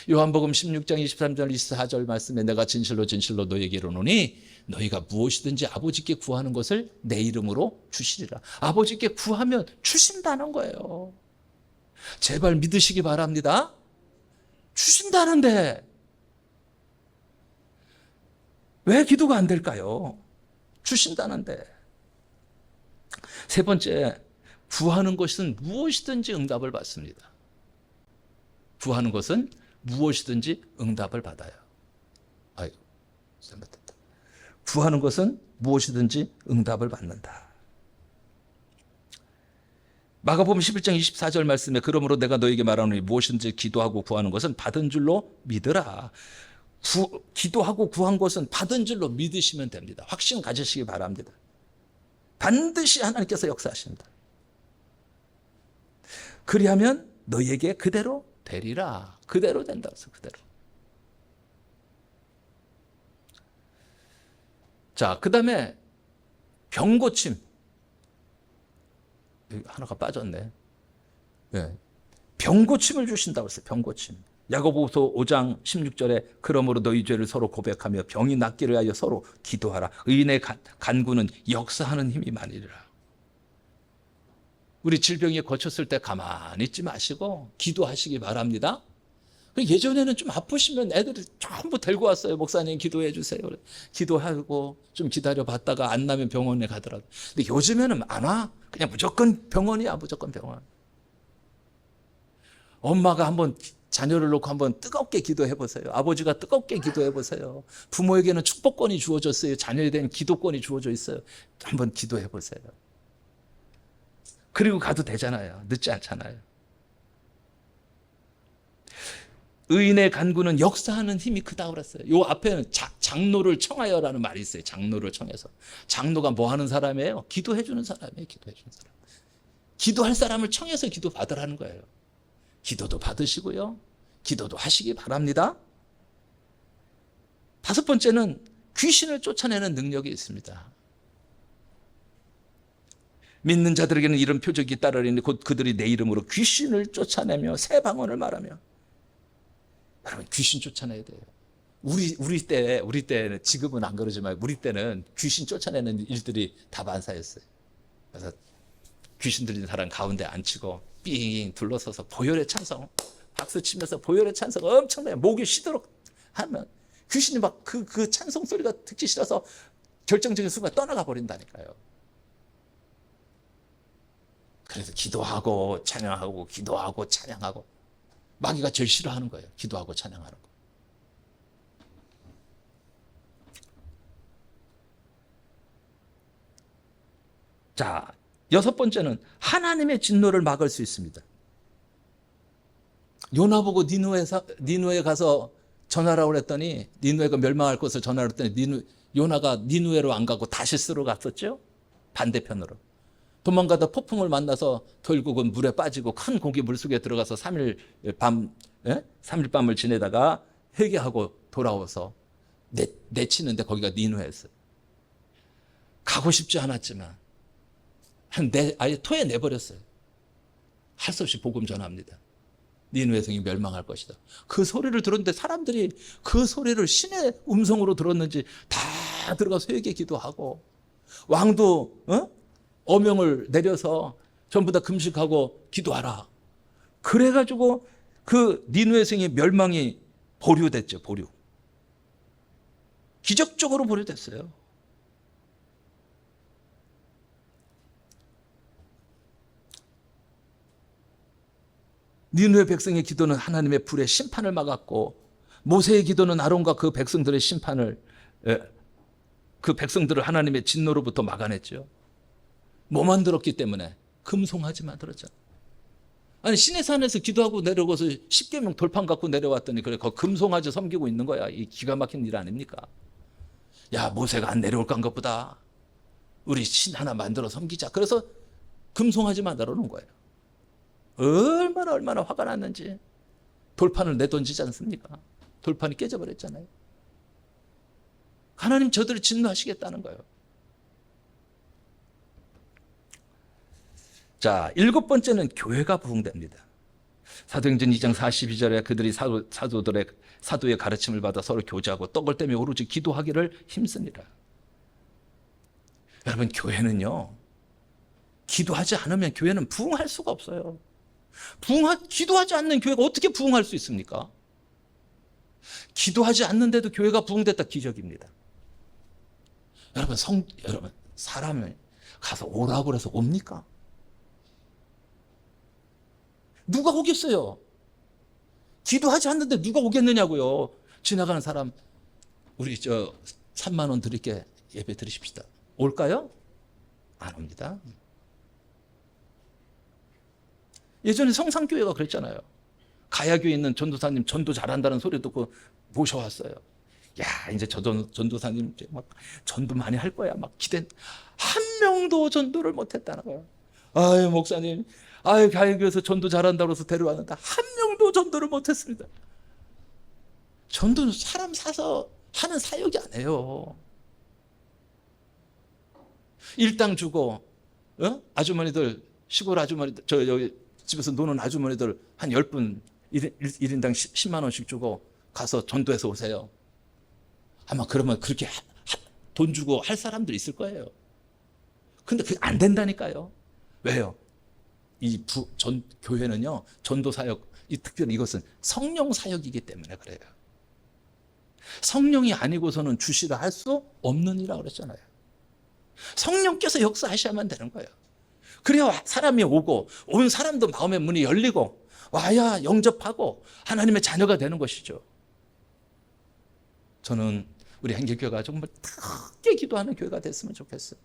요한복음 16장 23절 24절 말씀에 내가 진실로 진실로 너희에게 이르노니 너희가 무엇이든지 아버지께 구하는 것을 내 이름으로 주시리라. 아버지께 구하면 주신다는 거예요. 제발 믿으시기 바랍니다. 주신다는데 왜 기도가 안 될까요? 주신다는데. 세 번째, 구하는 것은 무엇이든지 응답을 받습니다. 구하는 것은 무엇이든지 응답을 받아요. 아이고, 잘못했다. 구하는 것은 무엇이든지 응답을 받는다. 마가복음 11장 24절 말씀에 그러므로 내가 너에게 말하노니 무엇이든지 기도하고 구하는 것은 받은 줄로 믿으라. 기도하고 구한 것은 받은 줄로 믿으시면 됩니다. 확신 가지시기 바랍니다. 반드시 하나님께서 역사하신다. 그리하면 너희에게 그대로 되리라. 그대로 된다. 그대로. 자, 그 다음에 병고침. 하나가 빠졌네. 네. 병고침을 주신다고 했어요. 병고침. 야고보서 5장 16절에 그러므로 너희 죄를 서로 고백하며 병이 낫기를 하여 서로 기도하라. 의인의 간구는 역사하는 힘이 많으리라. 우리 질병에 거쳤을 때 가만히 있지 마시고 기도하시기 바랍니다. 예전에는 좀 아프시면 애들이 전부 데리고 왔어요. 목사님 기도해 주세요. 기도하고 좀 기다려 봤다가 안 나면 병원에 가더라도. 근데 요즘에는 안 와. 그냥 무조건 병원이야. 무조건 병원. 엄마가 한번 자녀를 놓고 한번 뜨겁게 기도해 보세요. 아버지가 뜨겁게 기도해 보세요. 부모에게는 축복권이 주어졌어요. 자녀에 대한 기도권이 주어져 있어요. 한번 기도해 보세요. 그리고 가도 되잖아요. 늦지 않잖아요. 의인의 간구는 역사하는 힘이 크다고 그랬어요. 요 앞에는 장로를 청하여라는 말이 있어요. 장로를 청해서. 장로가 뭐 하는 사람이에요? 기도해 주는 사람이에요. 기도해 주는 사람. 기도할 사람을 청해서 기도 받으라는 거예요. 기도도 받으시고요. 기도도 하시기 바랍니다. 다섯 번째는 귀신을 쫓아내는 능력이 있습니다. 믿는 자들에게는 이런 표적이 따르리니 곧 그들이 내 이름으로 귀신을 쫓아내며 새 방언을 말하며. 여러분, 귀신 쫓아내야 돼요. 우리 때는 지금은 안 그러지만 우리 때는 귀신 쫓아내는 일들이 다 만사였어요. 그래서 귀신 들린 사람 가운데 앉히고 삥 둘러서서 보혈의 찬송 박수 치면서 보혈의 찬송 엄청나게 목이 쉬도록 하면 귀신이 막 그 찬송 소리가 듣기 싫어서 결정적인 순간 떠나가 버린다니까요. 그래서 기도하고 찬양하고 기도하고 찬양하고 마귀가 제일 싫어하는 거예요. 기도하고 찬양하는 거. 자, 여섯 번째는 하나님의 진노를 막을 수 있습니다. 요나 보고 니누에 가서 전하라고 그랬더니 니누에가 멸망할 것을 전하라고 했더니 요나가 니누에로 안 가고 다시스로 갔었죠. 반대편으로. 도망가다 폭풍을 만나서 결국은 물에 빠지고 큰 고기 물속에 들어가서 3일 밤을 지내다가 회개하고 돌아와서 내치는데 거기가 니누에였어요. 가고 싶지 않았지만 아예 토해내버렸어요. 할 수 없이 복음 전합니다. 니누의 성이 멸망할 것이다. 그 소리를 들었는데 사람들이 그 소리를 신의 음성으로 들었는지 다 들어가서 회개 기도하고 왕도 어명을 내려서 전부 다 금식하고 기도하라. 그래가지고 그 니느웨 성의 멸망이 보류됐죠. 보류. 기적적으로 보류됐어요. 니느웨 백성의 기도는 하나님의 불의 심판을 막았고, 모세의 기도는 아론과 그 백성들의 심판을, 그 백성들을 하나님의 진노로부터 막아냈죠. 뭐 만들었기 때문에? 금송아지 만들었잖아요. 아니, 시내산에서 기도하고 내려오고서 십계명 돌판 갖고 내려왔더니 그래, 그 금송아지 섬기고 있는 거야. 이 기가 막힌 일 아닙니까? 야, 모세가 안 내려올 간 것보다 우리 신 하나 만들어 섬기자. 그래서 금송아지 만들어 놓은 거예요. 얼마나 화가 났는지. 돌판을 내던지지 않습니까? 돌판이 깨져버렸잖아요. 하나님 저들을 진노하시겠다는 거예요. 자, 7번째는 교회가 부흥됩니다. 사도행전 2장 42절에 그들이 사도의 가르침을 받아 서로 교제하고 떡을 떼며 오로지 기도하기를 힘씁니다. 여러분, 교회는요, 기도하지 않으면 교회는 부흥할 수가 없어요. 기도하지 않는 교회가 어떻게 부흥할 수 있습니까? 기도하지 않는데도 교회가 부흥됐다, 기적입니다. 여러분, 사람을 가서 오라고 해서 옵니까? 누가 오겠어요? 기도하지 않는데 누가 오겠느냐고요. 지나가는 사람, 우리 3만 원 드릴게, 예배 드리십시다. 올까요? 안 옵니다. 예전에 성산교회가 그랬잖아요. 가야교에 있는 전도사님 전도 잘한다는 소리 듣고 모셔왔어요. 야, 이제 전도사님 이제 막 전도 많이 할 거야. 막 한 명도 전도를 못했다는 거예요. 아유, 목사님, 아유, 가야교에서 전도 잘한다고 해서 데려왔는데 한 명도 전도를 못했습니다. 전도는 사람 사서 하는 사역이 아니에요. 일당 주고, 아주머니들, 시골 아주머니들, 여기 집에서 노는 아주머니들 한 10분 1인당 10만 원씩 주고 가서 전도해서 오세요. 아마 그러면 그렇게 돈 주고 할 사람들이 있을 거예요. 근데 그게 안 된다니까요. 왜요? 교회는요, 전도 사역, 특별히 이것은 성령 사역이기 때문에 그래요. 성령이 아니고서는 주시라 할 수 없는 이라고 그랬잖아요. 성령께서 역사하셔야만 되는 거예요. 그래야 사람이 오고, 온 사람도 마음의 문이 열리고, 와야 영접하고 하나님의 자녀가 되는 것이죠. 저는 우리 행길교회가 정말 크게 기도하는 교회가 됐으면 좋겠어요.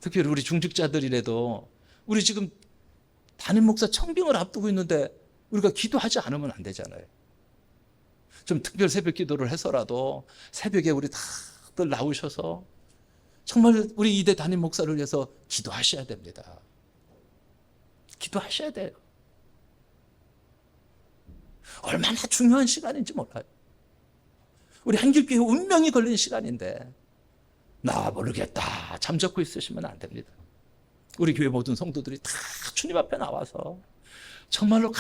특별히 우리 중직자들이라도, 우리 지금 담임 목사 청빙을 앞두고 있는데 우리가 기도하지 않으면 안 되잖아요. 좀 특별 새벽 기도를 해서라도 새벽에 우리 다들 나오셔서 정말 우리 이대 담임 목사를 위해서 기도하셔야 됩니다. 기도하셔야 돼요. 얼마나 중요한 시간인지 몰라요. 우리 한길교회 운명이 걸린 시간인데 나 모르겠다 잠적고 있으시면 안 됩니다. 우리 교회 모든 성도들이 다 주님 앞에 나와서 정말로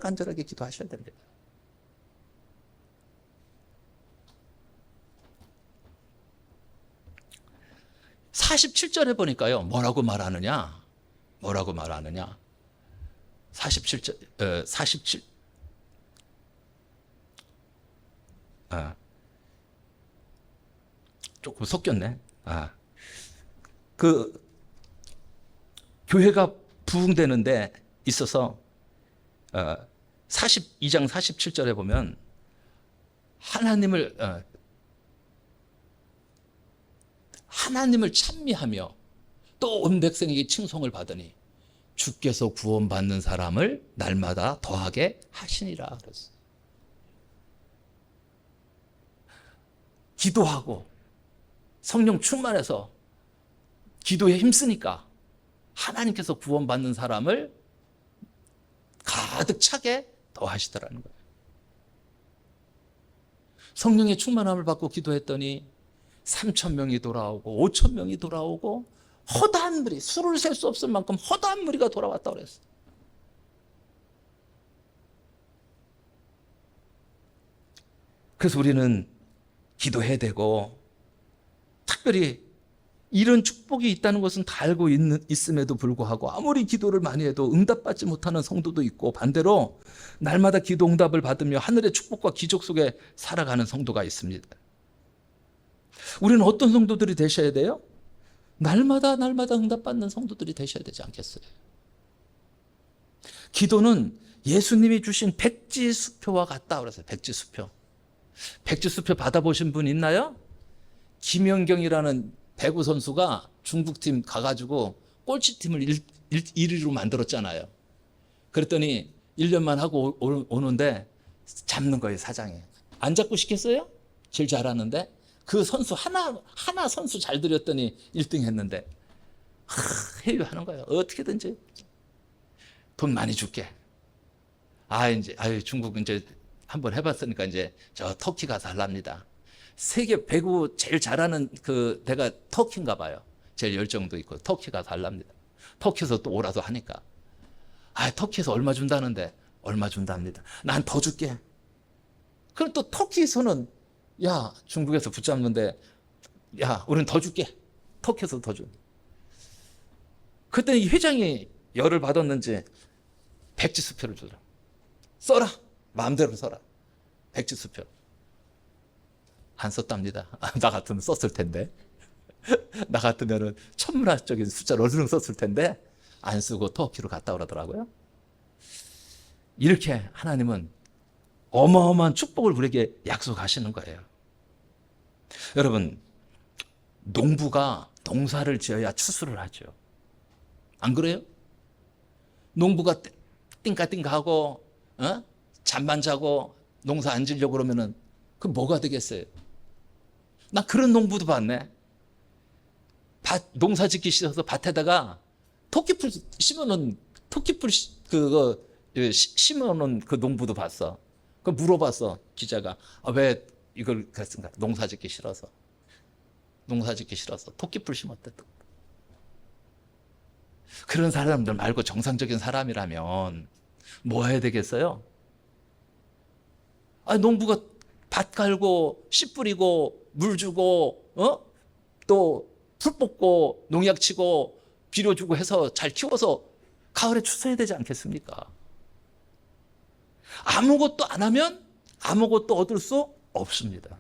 간절하게 기도하셔야 됩니다. (47절에) 보니까요, 뭐라고 말하느냐? 47절, 47, 조금 섞였네. 그 교회가 부흥되는데 있어서 42장 47절에 보면 하나님을 찬미하며 또 온 백성에게 칭송을 받으니 주께서 구원받는 사람을 날마다 더하게 하시니라 그랬어요. 기도하고 성령 충만해서 기도에 힘쓰니까 하나님께서 구원받는 사람을 가득 차게 더하시더라는 거예요. 성령의 충만함을 받고 기도했더니 3,000명이 돌아오고 5,000명이 돌아오고 허다한 무리, 수를 셀 수 없을 만큼 허다한 무리가 돌아왔다고 그랬어요. 그래서 우리는 기도해야 되고, 특별히 이런 축복이 있다는 것은 다 알고 있음에도 불구하고 아무리 기도를 많이 해도 응답받지 못하는 성도도 있고, 반대로 날마다 기도 응답을 받으며 하늘의 축복과 기적 속에 살아가는 성도가 있습니다. 우리는 어떤 성도들이 되셔야 돼요? 날마다 응답받는 성도들이 되셔야 되지 않겠어요? 기도는 예수님이 주신 백지수표와 같다 그랬어요. 백지수표. 백지수표 받아보신 분 있나요? 김연경이라는 배구 선수가 중국팀 가가지고 꼴찌팀을 1위로 만들었잖아요. 그랬더니 1년만 하고 오는데 잡는 거예요, 사장이. 안 잡고 시켰어요? 제일 잘하는데. 그 선수 하나 선수 잘 들였더니 1등 했는데, 회유하는 거예요. 어떻게든지 돈 많이 줄게. 중국 이제 한번 해봤으니까 이제 저 터키 가서 하랍니다. 세계 배구 제일 잘하는 그 데가 터키인가 봐요. 제일 열정도 있고 터키 가서 하랍니다. 터키에서 또 오라도 하니까. 터키에서 얼마 준다는데, 얼마 준답니다. 난 더 줄게. 그럼 또 터키에서는, 야, 중국에서 붙잡는데, 야, 우린 더 줄게. 터키에서 더 줘. 그때 이 회장이 열을 받았는지 백지수표를 주더라. 써라. 마음대로 써라. 백지수표. 안 썼답니다. 나 같으면 썼을 텐데. 나 같으면 천문학적인 숫자를 얼른 썼을 텐데 안 쓰고 터키로 갔다 오라더라고요. 이렇게 하나님은 어마어마한 축복을 우리에게 약속하시는 거예요. 여러분, 농부가 농사를 지어야 추수를 하죠. 안 그래요? 농부가 띵까띵까하고 잠만 자고 농사 안 지려고 그러면은 그 뭐가 되겠어요? 나 그런 농부도 봤네. 농사 짓기 싫어서 밭에다가 토끼풀 심어놓은 심어놓은 그 농부도 봤어. 그 물어봤어, 기자가. 왜 이걸 그랬습니까? 농사 짓기 싫어서 토끼풀 심었대. 그런 사람들 말고 정상적인 사람이라면 뭐 해야 되겠어요? 농부가 밭 갈고 씨 뿌리고 물 주고 또 풀 뽑고 농약 치고 비료 주고 해서 잘 키워서 가을에 추수해야 되지 않겠습니까? 아무것도 안 하면 아무것도 얻을 수 없습니다.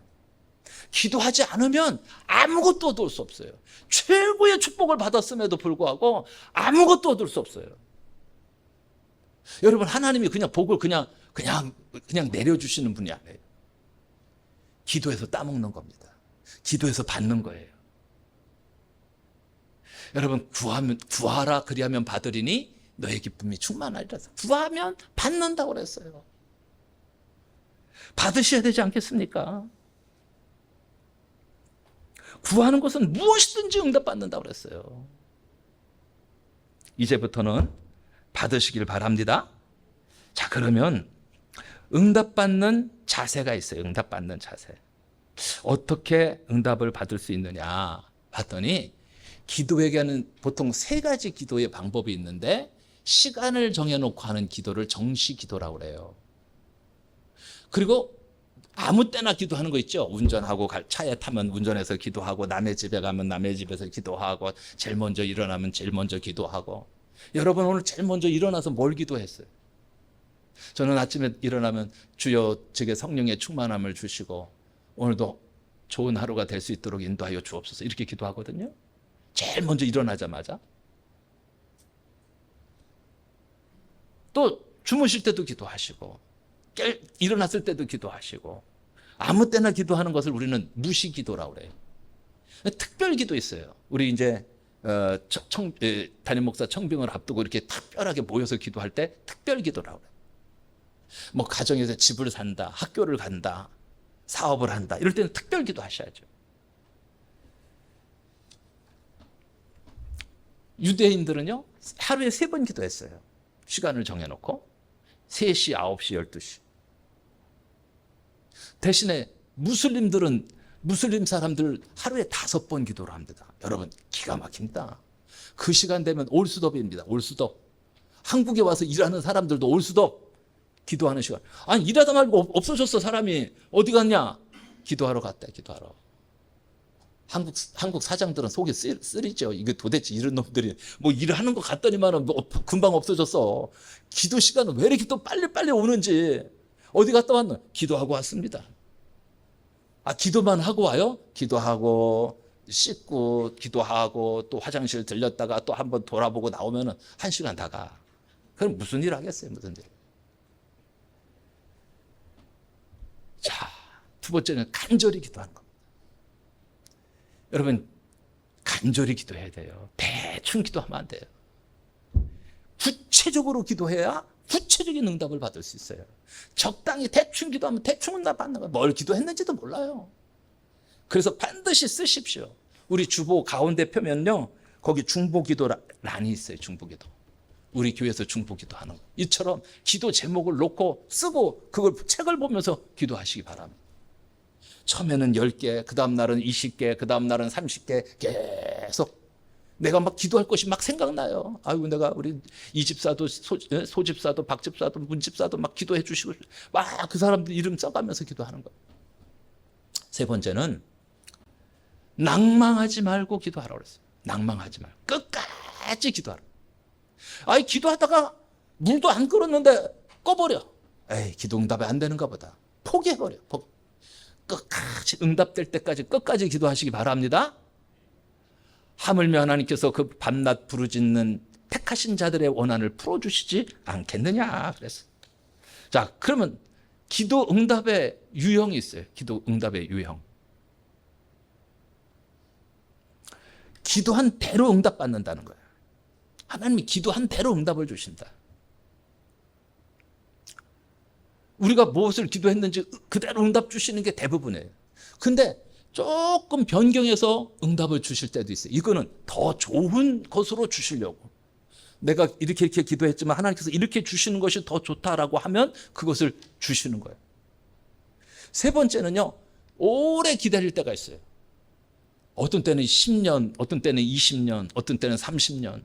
기도하지 않으면 아무것도 얻을 수 없어요. 최고의 축복을 받았음에도 불구하고 아무것도 얻을 수 없어요. 여러분, 하나님이 그냥 복을 그냥 내려주시는 분이 아니에요. 기도해서 따먹는 겁니다. 기도해서 받는 거예요. 여러분, 구하라 그리하면 받으리니 너의 기쁨이 충만하리라. 구하면 받는다고 그랬어요. 받으셔야 되지 않겠습니까? 구하는 것은 무엇이든지 응답받는다고 그랬어요. 이제부터는 받으시길 바랍니다. 자, 그러면 응답받는 자세가 있어요. 응답받는 자세. 어떻게 응답을 받을 수 있느냐 봤더니, 기도에게는 보통 3가지 기도의 방법이 있는데, 시간을 정해놓고 하는 기도를 정시 기도라고 그래요. 그리고 아무 때나 기도하는 거 있죠. 운전하고 차에 타면 운전해서 기도하고, 남의 집에 가면 남의 집에서 기도하고, 제일 먼저 일어나면 제일 먼저 기도하고. 여러분, 오늘 제일 먼저 일어나서 뭘 기도했어요? 저는 아침에 일어나면 주여 제게 성령의 충만함을 주시고 오늘도 좋은 하루가 될 수 있도록 인도하여 주옵소서, 이렇게 기도하거든요. 제일 먼저 일어나자마자. 또 주무실 때도 기도하시고, 일어났을 때도 기도하시고, 아무 때나 기도하는 것을 우리는 무시 기도라고 그래요. 특별 기도 있어요. 우리 이제 담임 목사 청빙을 앞두고 이렇게 특별하게 모여서 기도할 때 특별 기도라고 그래요. 뭐 가정에서 집을 산다, 학교를 간다, 사업을 한다, 이럴 때는 특별 기도 하셔야죠. 유대인들은요, 하루에 3번 기도했어요. 시간을 정해놓고 3시, 9시, 12시. 대신에 무슬림 사람들 하루에 5번 기도를 합니다. 여러분, 기가 막힙니다. 그 시간 되면 올수덥입니다. 올수덥. 한국에 와서 일하는 사람들도 올수덥 기도하는 시간. 아니, 일하다 말고 없어졌어. 사람이 어디 갔냐? 기도하러 갔대. 기도하러. 한국 사장들은 속이 쓰리죠. 이게 도대체 이런 놈들이 뭐 일을 하는 것 같더니만은 뭐 금방 없어졌어. 기도 시간은 왜 이렇게 또 빨리빨리 오는지. 어디 갔다 왔나? 기도하고 왔습니다. 기도만 하고 와요? 기도하고 씻고 기도하고 또 화장실 들렸다가 또 한번 돌아보고 나오면은 1시간 다 가. 그럼 무슨 일 하겠어요? 무슨 일. 자, 두 번째는 간절히 기도하는 겁니다. 여러분, 간절히 기도해야 돼요. 대충 기도하면 안 돼요. 구체적으로 기도해야 구체적인 응답을 받을 수 있어요. 적당히 대충 기도하면 대충 응답 받는 거예요. 뭘 기도했는지도 몰라요. 그래서 반드시 쓰십시오. 우리 주보 가운데 펴면요, 거기 중보기도 란이 있어요. 중보기도. 우리 교회에서 중보기도 하는 거. 이처럼 기도 제목을 놓고 쓰고 그걸 책을 보면서 기도하시기 바랍니다. 처음에는 10개, 그 다음 날은 20개, 그 다음 날은 30개 계속 내가 막 기도할 것이 막 생각나요. 아이고, 내가 우리 이 집사도 소집사도 박집사도 문집사도 막 기도해 주시고 막 그 사람들 이름 써가면서 기도하는 거예요. 세 번째는 낭망하지 말고 기도하라고 그랬어요. 낭망하지 말고 끝까지 기도하라. 기도하다가 물도 안 끓었는데 꺼버려. 에이, 기도 응답이 안 되는가 보다. 포기해버려. 끝까지 응답될 때까지 끝까지 기도하시기 바랍니다. 하물며 하나님께서 그 밤낮 부르짖는 택하신 자들의 원한을 풀어주시지 않겠느냐 그랬어. 자, 그러면 기도 응답의 유형이 있어요. 기도 응답의 유형. 기도한 대로 응답받는다는 거예요. 하나님이 기도한 대로 응답을 주신다. 우리가 무엇을 기도했는지 그대로 응답 주시는 게 대부분이에요. 근데 조금 변경해서 응답을 주실 때도 있어요. 이거는 더 좋은 것으로 주시려고. 내가 이렇게 기도했지만 하나님께서 이렇게 주시는 것이 더 좋다라고 하면 그것을 주시는 거예요. 세 번째는요, 오래 기다릴 때가 있어요. 어떤 때는 10년, 어떤 때는 20년, 어떤 때는 30년,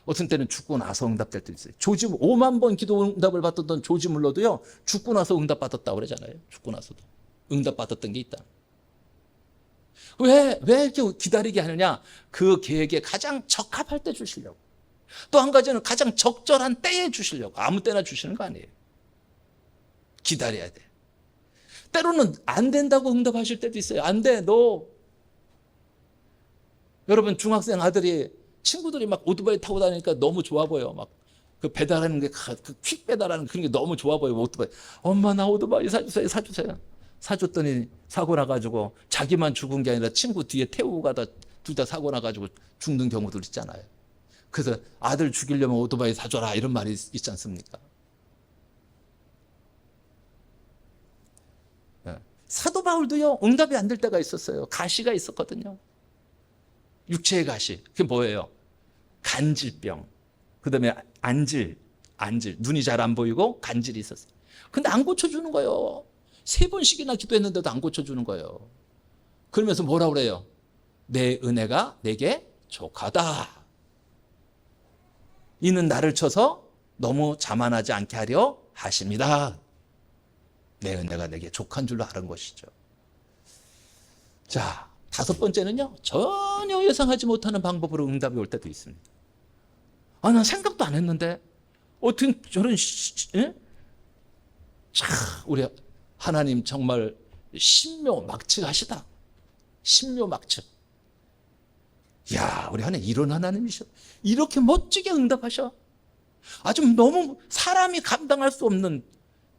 어떤 때는 죽고 나서 응답될 때 있어요. 5만 번 기도 응답을 받았던 조지 물러도요, 죽고 나서 응답 받았다고 그러잖아요. 죽고 나서도 응답 받았던 게 있다. 왜 이렇게 기다리게 하느냐? 그 계획에 가장 적합할 때 주시려고. 또 한 가지는 가장 적절한 때에 주시려고. 아무 때나 주시는 거 아니에요. 기다려야 돼. 때로는 안 된다고 응답하실 때도 있어요. 안 돼, 너. 여러분, 중학생 아들이 친구들이 막 오토바이 타고 다니니까 너무 좋아 보여. 막 그 배달하는 게, 그 퀵 배달하는 그런 게 너무 좋아 보여. 오토바이. 엄마, 나 오토바이 사주세요. 사줬더니 사고 나가지고 자기만 죽은 게 아니라 친구 뒤에 태우고 가다 둘 다 사고 나가지고 죽는 경우들 있잖아요. 그래서 아들 죽이려면 오토바이 사줘라 이런 말이 있지 않습니까? 사도 바울도요, 응답이 안 될 때가 있었어요. 가시가 있었거든요. 육체의 가시. 그게 뭐예요? 간질병. 그 다음에 안질. 눈이 잘 안 보이고 간질이 있었어요. 근데 안 고쳐주는 거예요. 3번씩이나 기도했는데도 안 고쳐주는 거예요. 그러면서 뭐라 그래요? 내 은혜가 내게 족하다. 이는 나를 쳐서 너무 자만하지 않게 하려 하십니다. 내 은혜가 내게 족한 줄로 아는 것이죠. 자, 5번째는요, 전혀 예상하지 못하는 방법으로 응답이 올 때도 있습니다. 난 생각도 안 했는데 어떻게 저런 우리 하나님 정말 신묘막측하시다. 신묘막측. 야, 우리 하나님 이런 하나님이셔. 이렇게 멋지게 응답하셔. 아주 너무 사람이 감당할 수 없는,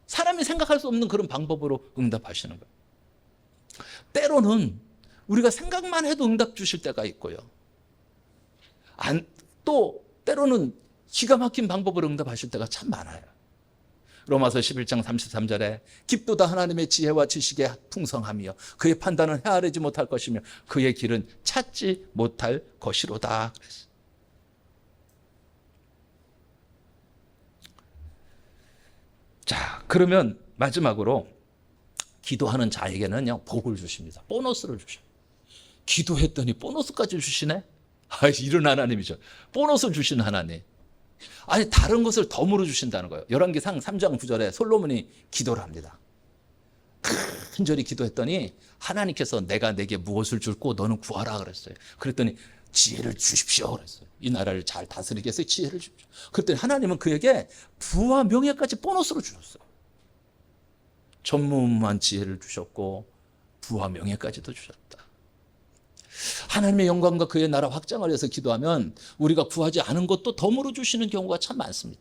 사람이 생각할 수 없는 그런 방법으로 응답하시는 거예요. 때로는 우리가 생각만 해도 응답 주실 때가 있고요. 또 때로는 기가 막힌 방법으로 응답하실 때가 참 많아요. 로마서 11장 33절에 깊도다 하나님의 지혜와 지식의 풍성함이요 그의 판단은 헤아리지 못할 것이며 그의 길은 찾지 못할 것이로다. 자, 그러면 마지막으로 기도하는 자에게는요, 복을 주십니다. 보너스를 주셔요. 기도했더니 보너스까지 주시네? 이런 하나님이죠. 보너스 주시는 하나님. 아니, 다른 것을 덤으로 주신다는 거예요. 열왕기상 3장 9절에 솔로몬이 기도를 합니다. 간절히 기도했더니 하나님께서 내가 내게 무엇을 줄고 너는 구하라 그랬어요. 그랬더니 지혜를 주십시오 그랬어요. 이 나라를 잘 다스리게 해서 지혜를 주십시오. 그랬더니 하나님은 그에게 부와 명예까지 보너스로 주셨어요. 전무후무한 지혜를 주셨고 부와 명예까지도 주셨다. 하나님의 영광과 그의 나라 확장을 위해서 기도하면 우리가 구하지 않은 것도 덤으로 주시는 경우가 참 많습니다.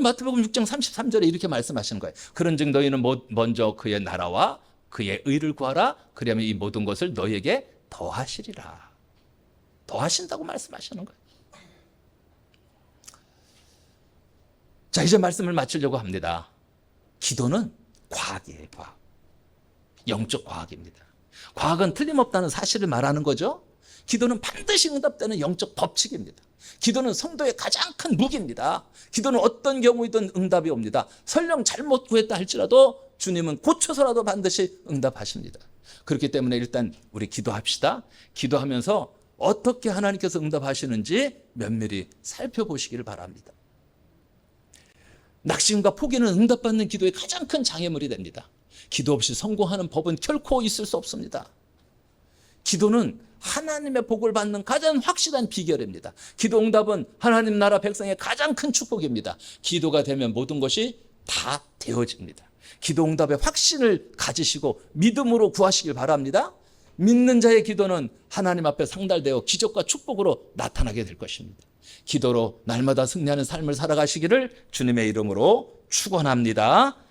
마태복음 6장 33절에 이렇게 말씀하시는 거예요. 그런즉 너희는 먼저 그의 나라와 그의 의를 구하라. 그리하면 이 모든 것을 너희에게 더하시리라. 더하신다고 말씀하시는 거예요. 자, 이제 말씀을 마치려고 합니다. 기도는 과학이에요, 과학. 영적 과학입니다. 과학은 틀림없다는 사실을 말하는 거죠. 기도는 반드시 응답되는 영적 법칙입니다. 기도는 성도의 가장 큰 무기입니다. 기도는 어떤 경우이든 응답이 옵니다. 설령 잘못 구했다 할지라도 주님은 고쳐서라도 반드시 응답하십니다. 그렇기 때문에 일단 우리 기도합시다. 기도하면서 어떻게 하나님께서 응답하시는지 면밀히 살펴보시기를 바랍니다. 낙심과 포기는 응답받는 기도의 가장 큰 장애물이 됩니다. 기도 없이 성공하는 법은 결코 있을 수 없습니다. 기도는 하나님의 복을 받는 가장 확실한 비결입니다. 기도 응답은 하나님 나라 백성의 가장 큰 축복입니다. 기도가 되면 모든 것이 다 되어집니다. 기도 응답의 확신을 가지시고 믿음으로 구하시길 바랍니다. 믿는 자의 기도는 하나님 앞에 상달되어 기적과 축복으로 나타나게 될 것입니다. 기도로 날마다 승리하는 삶을 살아가시기를 주님의 이름으로 축원합니다.